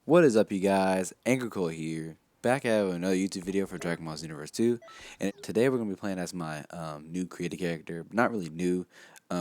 What is up, you guys? Anchor here, back at another YouTube video for Dragon Ball Xenoverse 2, and today we're going to be playing as my new creative character, not really new,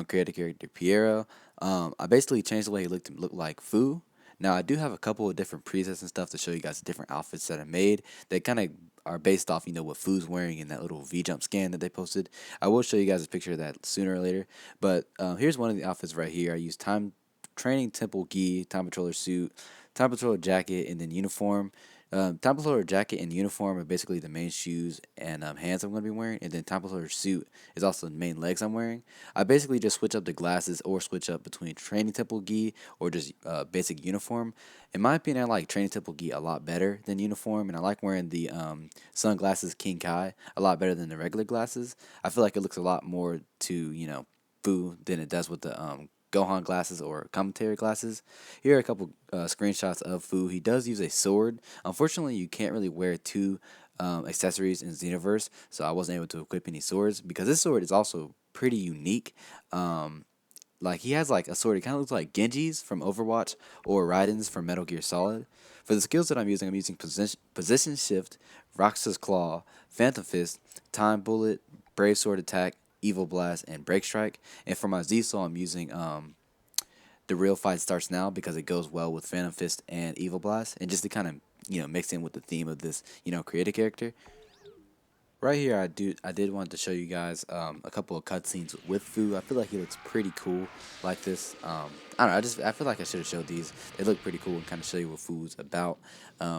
creative character, Piero. I basically changed the way he looked to look like FUU. Now, I do have a couple of different presets and stuff to show you guys different outfits that I made that kind of are based off, what FUU's wearing in that little V-Jump scan that they posted. I will show you guys a picture of that sooner or later, but here's one of the outfits right here. I used Time Training Temple Gi, Time Patroller suit, Time Patrol jacket, and then uniform. Time Patrol jacket and uniform are basically the main shoes and hands I'm going to be wearing, and then Time Patrol suit is also the main legs I'm wearing. I basically just switch up the glasses or switch up between Training Temple gi or just basic uniform. In my opinion, I like Training Temple gi a lot better than uniform, and I like wearing the sunglasses King Kai a lot better than the regular glasses. I feel like it looks a lot more to Fu than it does with the Gohan glasses or commentary glasses. Here are a couple screenshots of Fu. He does use a sword. Unfortunately, you can't really wear two accessories in Xenoverse, so I wasn't able to equip any swords because this sword is also pretty unique. Like he has like a sword. It kind of looks like Genji's from Overwatch or Raiden's from Metal Gear Solid. For the skills that I'm using position shift, Roxas Claw, Phantom Fist, Time Bullet, Brave Sword Attack, Evil Blast, and Break Strike. And for my Z Soul, I'm using the real fight starts now because it goes well with Phantom Fist and Evil Blast, and just to kind of mix in with the theme of this creative character. Right here, I did want to show you guys a couple of cutscenes with Fu. I feel like he looks pretty cool like this. I don't know. I feel like I should have showed these. They look pretty cool and kind of show you what Fu's about.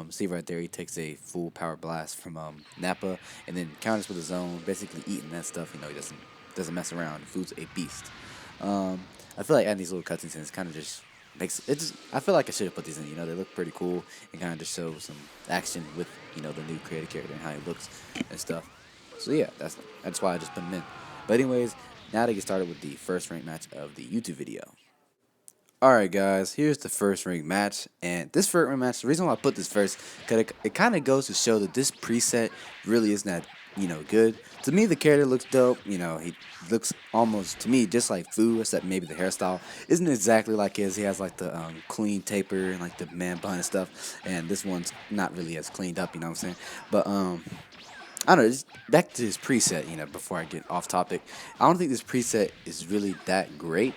See right there, he takes a full power blast from Nappa and then counters with his own, basically eating that stuff. He doesn't mess around. Fu's a beast. I feel like adding these little cutscenes in kind of just makes it. Just I feel like I should have put these in. They look pretty cool and kind of just show some action with the new creative character and how he looks and stuff. So yeah, that's why I just put them in. But anyways, now to get started with the first ranked match of the YouTube video. Alright guys, here's the first ranked match, and this first ranked match, the reason why I put this first, because it kind of goes to show that this preset really is not, good. To me, the character looks dope, he looks almost, to me, just like Fu, except maybe the hairstyle isn't exactly like his. He has like the clean taper and like the man bun and stuff, and this one's not really as cleaned up, you know what I'm saying? But, I don't know, just back to this preset, before I get off topic. I don't think this preset is really that great.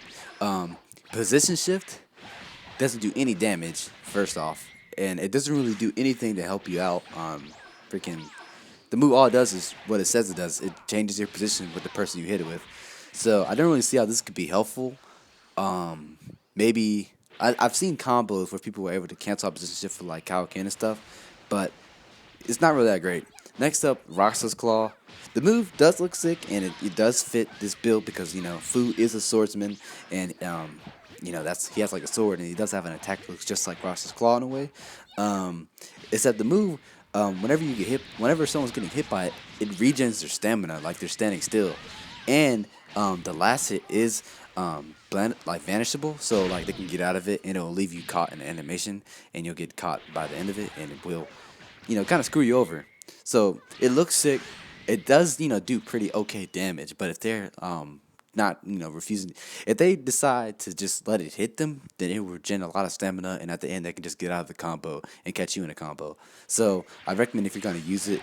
Position shift doesn't do any damage, first off, and it doesn't really do anything to help you out. Freaking, the move all it does is what it says it does. It changes your position with the person you hit it with. So I don't really see how this could be helpful. Maybe I've seen combos where people were able to cancel out position shift for like Kaioken and stuff, but it's not really that great. Next up, Roxas Claw. The move does look sick, and it does fit this build because Fu is a swordsman, and he has like a sword, and he does have an attack that looks just like Roxas Claw in a way. Except the move, whenever someone's getting hit by it, it regens their stamina like they're standing still, and the last hit is vanishable, so like they can get out of it, and it'll leave you caught in the animation, and you'll get caught by the end of it, and it will kind of screw you over. So it looks sick. It does, do pretty okay damage. But if they're not, refusing, if they decide to just let it hit them, then it will regen a lot of stamina, and at the end they can just get out of the combo and catch you in a combo. So I recommend if you're gonna use it,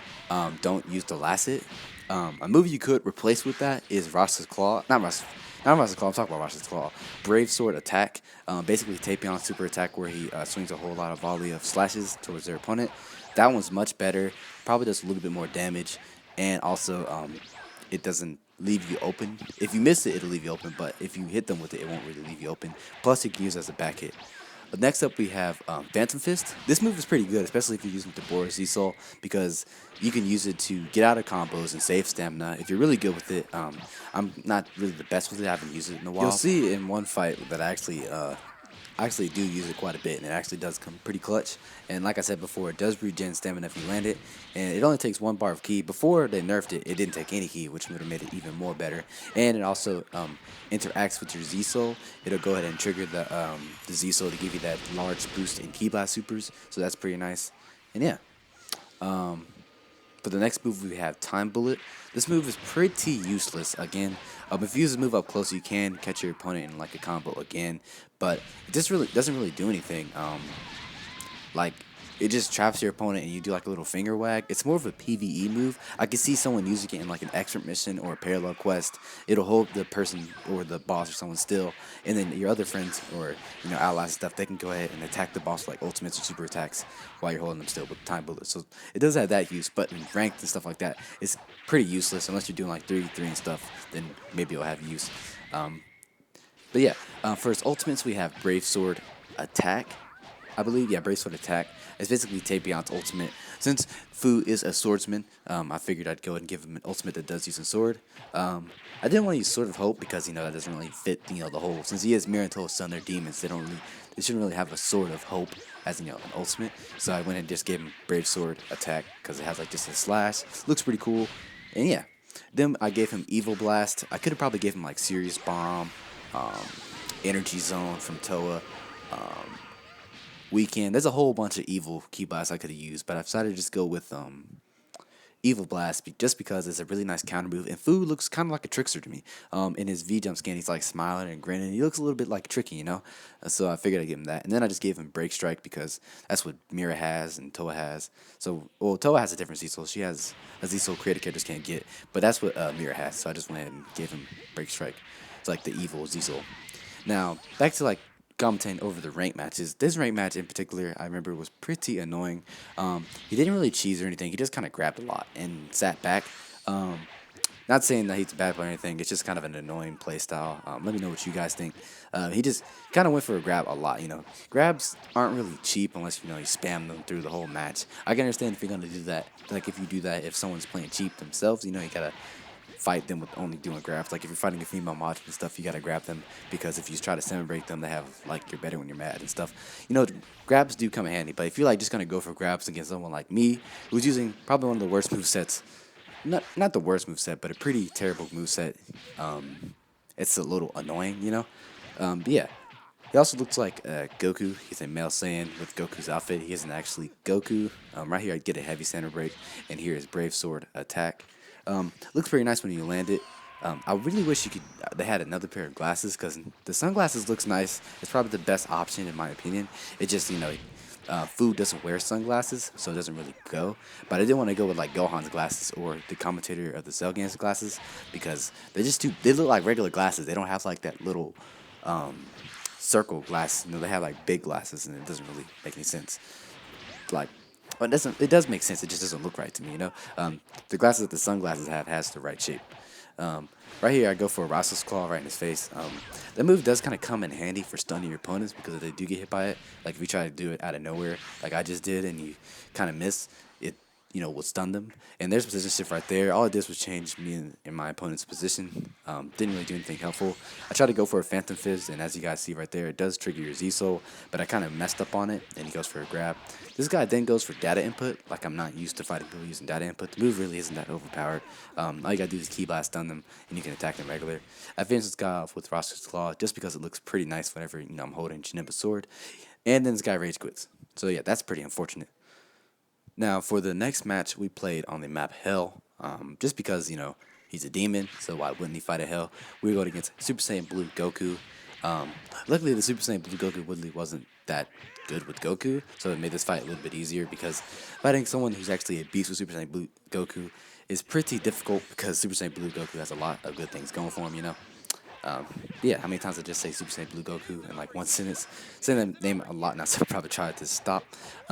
don't use the last hit. A move you could replace with that is Roxas Claw, not Roxas Claw, I'm talking about Roxas Claw. Brave Sword Attack, basically Tapion super attack where he swings a whole lot of volley of slashes towards their opponent. That one's much better, probably does a little bit more damage, and also it doesn't leave you open. If you miss it, it'll leave you open, but if you hit them with it, it won't really leave you open. Plus, you can use it as a back hit. Next up, we have Phantom Fist. This move is pretty good, especially if you're using the Boris Z-Soul, because you can use it to get out of combos and save stamina. If you're really good with it, I'm not really the best with it. I haven't used it in a while. You'll see in one fight that I actually do use it quite a bit, and it actually does come pretty clutch. And like I said before, it does regen stamina if you land it, and it only takes 1 bar of ki. Before they nerfed it, it didn't take any ki, which would have made it even more better. And it also interacts with your Z-Soul. It'll go ahead and trigger the Z-Soul to give you that large boost in Ki Blast supers, so that's pretty nice. And yeah. For the next move, we have Time Bullet. This move is pretty useless. Again, if you use this move up close, you can catch your opponent in like a combo again, but it just really doesn't really do anything. like it just traps your opponent and you do like a little finger wag. It's more of a PvE move. I can see someone using it in like an expert mission or a parallel quest. It'll hold the person or the boss or someone still, and then your other friends or allies and stuff, they can go ahead and attack the boss with, like ultimates or super attacks while you're holding them still with time bullets. So it does have that use, but in ranked and stuff like that, it's pretty useless unless you're doing like 3v3 and stuff. Then maybe it'll have use. But yeah, for its ultimates, we have Brave Sword Attack. I believe, yeah, Brave Sword Attack. It's basically Tapion's ultimate. Since FUU is a swordsman, I figured I'd go ahead and give him an ultimate that does use a sword. I didn't want to use Sword of Hope because, that doesn't really fit, the whole. Since he is Mirror until Sun, they're demons, they shouldn't really have a Sword of Hope as, an ultimate. So I went and just gave him Brave Sword Attack because it has, like, just a slash. Looks pretty cool. And yeah, then I gave him Evil Blast. I could have probably gave him, like, Serious Bomb, Energy Zone from Toa, Weekend. There's a whole bunch of evil key blasts I could have used, but I decided to just go with Evil Blast just because it's a really nice counter move. And FUU looks kind of like a trickster to me. In his V jump scan, he's like smiling and grinning. He looks a little bit like Tricky, So I figured I'd give him that. And then I just gave him Break Strike because that's what Mira has and Toa has. So, well, Toa has a different Cecil. She has a Cecil creative characters can't get, but that's what Mira has. So I just went ahead and gave him Break Strike. It's like the evil Cecil. Now back to like commentating over the rank matches. This rank match in particular, I remember, was pretty annoying. He didn't really cheese or anything. He just kind of grabbed a lot and sat back. Not saying that he's a bad player or anything. It's just kind of an annoying play style. Let me know what you guys think. He just kind of went for a grab a lot. Grabs aren't really cheap unless you spam them through the whole match. I can understand if you're gonna do that. Like if you do that, if someone's playing cheap themselves, you gotta fight them with only doing grabs. Like if you're fighting a female mod and stuff, you gotta grab them because if you try to semi break them, they have like you're better when you're mad and stuff. Grabs do come in handy, but if you're like just gonna go for grabs against someone like me, who's using probably one of the worst move sets, not the worst move set, but a pretty terrible move set, it's a little annoying, But yeah. He also looks like Goku. He's a male Saiyan with Goku's outfit. He isn't actually Goku. Right here, I get a heavy center break, and here is Brave Sword Attack. Looks pretty nice when you land it. I really wish they had another pair of glasses because the sunglasses looks nice. It's probably the best option in my opinion. It just FUU doesn't wear sunglasses, so it doesn't really go. But I didn't want to go with like Gohan's glasses or the commentator of the Cellgan's glasses because they look like regular glasses. They don't have like that little circle glass. They have like big glasses, and it doesn't really make any sense. Like. But it does make sense. It just doesn't look right to me, The glasses that the sunglasses have has the right shape. Right here, I go for a Roxas Claw right in his face. That move does kind of come in handy for stunning your opponents because if they do get hit by it, like if you try to do it out of nowhere, like I just did, and you kind of miss, it will stun them. And there's position shift right there. All it did was change me in my opponent's position. Didn't really do anything helpful. I tried to go for a Phantom Fist, and as you guys see right there, it does trigger your Z-Soul, but I kind of messed up on it, and he goes for a grab. This guy then goes for data input. Like I'm not used to fighting people using data input. The move really isn't that overpowered. All you gotta do is key blast stun them, and you can attack them regular. I finished this guy off with Roxas Claw just because it looks pretty nice whenever I'm holding Janemba's sword. And then this guy rage quits. So yeah, that's pretty unfortunate. Now, for the next match, we played on the map Hell, just because, he's a demon, so why wouldn't he fight a Hell? We were going against Super Saiyan Blue Goku. Luckily, the Super Saiyan Blue Goku Woodley wasn't that good with Goku, so it made this fight a little bit easier, because fighting someone who's actually a beast with Super Saiyan Blue Goku is pretty difficult, because Super Saiyan Blue Goku has a lot of good things going for him, Yeah, how many times I just say Super Saiyan Blue Goku in like one sentence? Saying that name a lot, and I should probably try to stop.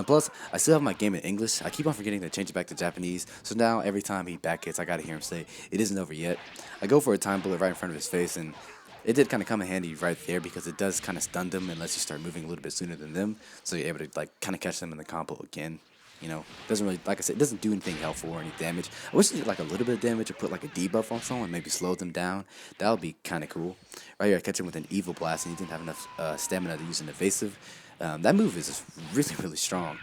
Plus, I still have my game in English. I keep on forgetting to change it back to Japanese, so now every time he back hits, I gotta hear him say, "It isn't over yet." I go for a time bullet right in front of his face, and it did kind of come in handy right there because it does kind of stun them unless you start moving a little bit sooner than them, so you're able to like kind of catch them in the combo again. Doesn't really, like I said, it doesn't do anything helpful or any damage. I wish it did like a little bit of damage or put like a debuff on someone, maybe slow them down. That would be kind of cool. Right here, I catch him with an Evil Blast, and he didn't have enough stamina to use an evasive. That move is just really, really strong.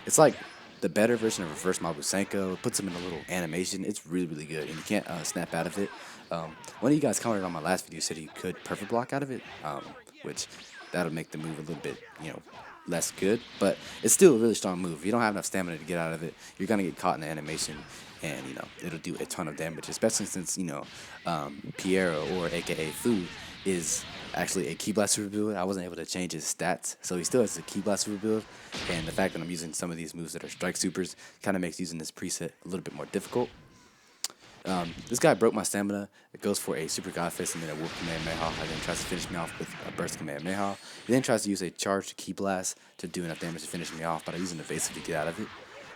It's like the better version of Reverse Mabusenko. It puts him in a little animation. It's really, really good, and you can't snap out of it. One of you guys commented on my last video, said he could perfect block out of it, which that'll make the move a little bit, less good, but it's still a really strong move. If you don't have enough stamina to get out of it, you're gonna get caught in the animation, and it'll do a ton of damage. Especially since Piero, or AKA FUU, is actually a Ki Blast super build. I wasn't able to change his stats, so he still has a Ki Blast super build. And the fact that I'm using some of these moves that are strike supers kind of makes using this preset a little bit more difficult. This guy broke my stamina. It goes for a Super God Fist and then a Whoop Kamehameha, and then tries to finish me off with a Burst Kamehameha. He then tries to use a Charged Ki Blast to do enough damage to finish me off, but I use an evasive to get out of it.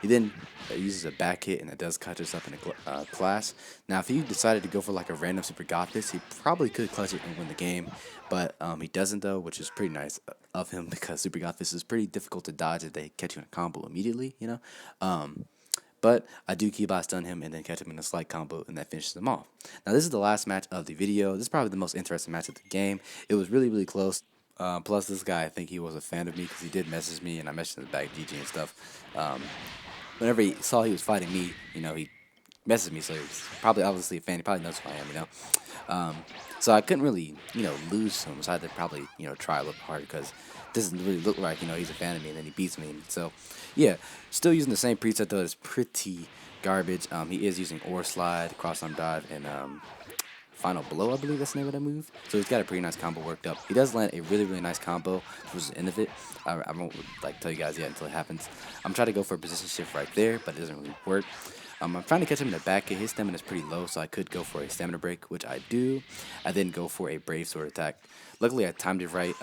He then uses a back hit, and it does catch us up in a class. Now, if he decided to go for like a random Super God Fist, he probably could clutch it and win the game, but he doesn't though, which is pretty nice of him because Super God Fist is pretty difficult to dodge if they catch you in a combo immediately, But I do Ki Blast stun him and then catch him in a slight combo, and that finishes him off. Now, this is the last match of the video. This is probably the most interesting match of the game. It was really, really close. Plus, this guy, I think he was a fan of me because he did message me, and I messaged him back GG and stuff. Whenever he saw he was fighting me, he messaged me, so he was probably obviously a fan. He probably knows who I am, So I couldn't really, lose to him. So I had to probably, try a little harder because it doesn't really look like, he's a fan of me, and then he beats me. So, yeah, still using the same preset, though. It's pretty garbage. He is using Ore Slide, Cross Arm Dive, and Final Blow, I believe that's the name of that move. So he's got a pretty nice combo worked up. He does land a really, really nice combo towards the end of it. I won't tell you guys yet until it happens. I'm trying to go for a position shift right there, but it doesn't really work. I'm trying to catch him in the back. His stamina is pretty low, so I could go for a stamina break, which I do. I then go for a Brave Sword attack. Luckily, I timed it right.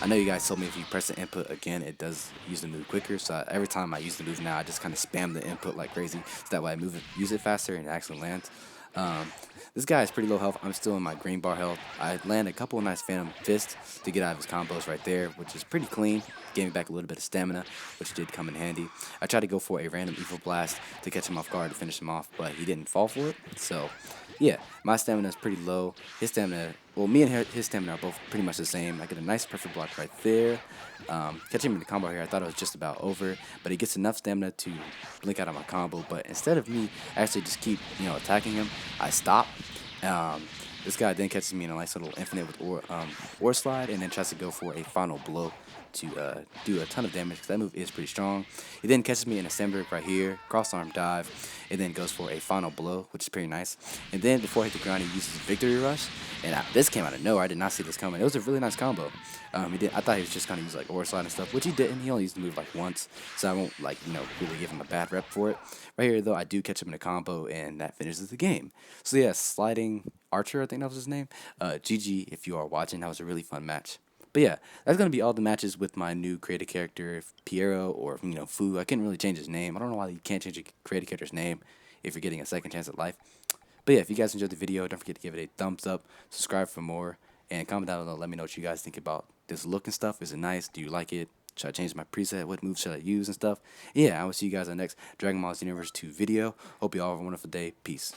I know you guys told me if you press the input again, it does use the move quicker. So every time I use the move now, I just kind of spam the input like crazy. So that way I use it faster and it actually lands. This guy is pretty low health. I'm still in my green bar health. I land a couple of nice Phantom Fists to get out of his combos right there, which is pretty clean. Gave me back a little bit of stamina, which did come in handy. I tried to go for a random Evil Blast to catch him off guard to finish him off, but he didn't fall for it. So, yeah, my stamina is pretty low. His stamina, well, me and his stamina are both pretty much the same. I get a nice perfect block right there. Catching him in the combo here, I thought it was just about over, but he gets enough stamina to blink out of my combo. But instead of me actually just keep, attacking him, I stop. This guy then catches me in a nice little infinite with Ore Slide, and then tries to go for a Final Blow to do a ton of damage because that move is pretty strong. He then catches me in a stamina break right here, cross arm dive, and then goes for a Final Blow, which is pretty nice. And then before I hit the ground, he uses Victory Rush, and this came out of nowhere. I did not see this coming. It was a really nice combo. I thought he was just gonna use like Ore Slide and stuff, which he didn't. He only used the move like once, so I won't really give him a bad rep for it. Right here though, I do catch him in a combo, and that finishes the game. So yeah, Sliding Archer, I think that was his name. GG if you are watching. That was a really fun match. But yeah, that's going to be all the matches with my new creative character, Piero, or, FUU. I couldn't really change his name. I don't know why you can't change a creative character's name if you're getting a second chance at life. But yeah, if you guys enjoyed the video, don't forget to give it a thumbs up, subscribe for more, and comment down below. Let me know what you guys think about this look and stuff. Is it nice? Do you like it? Should I change my preset? What moves should I use and stuff? Yeah, I will see you guys on the next Dragon Ball Xenoverse 2 video. Hope you all have a wonderful day. Peace.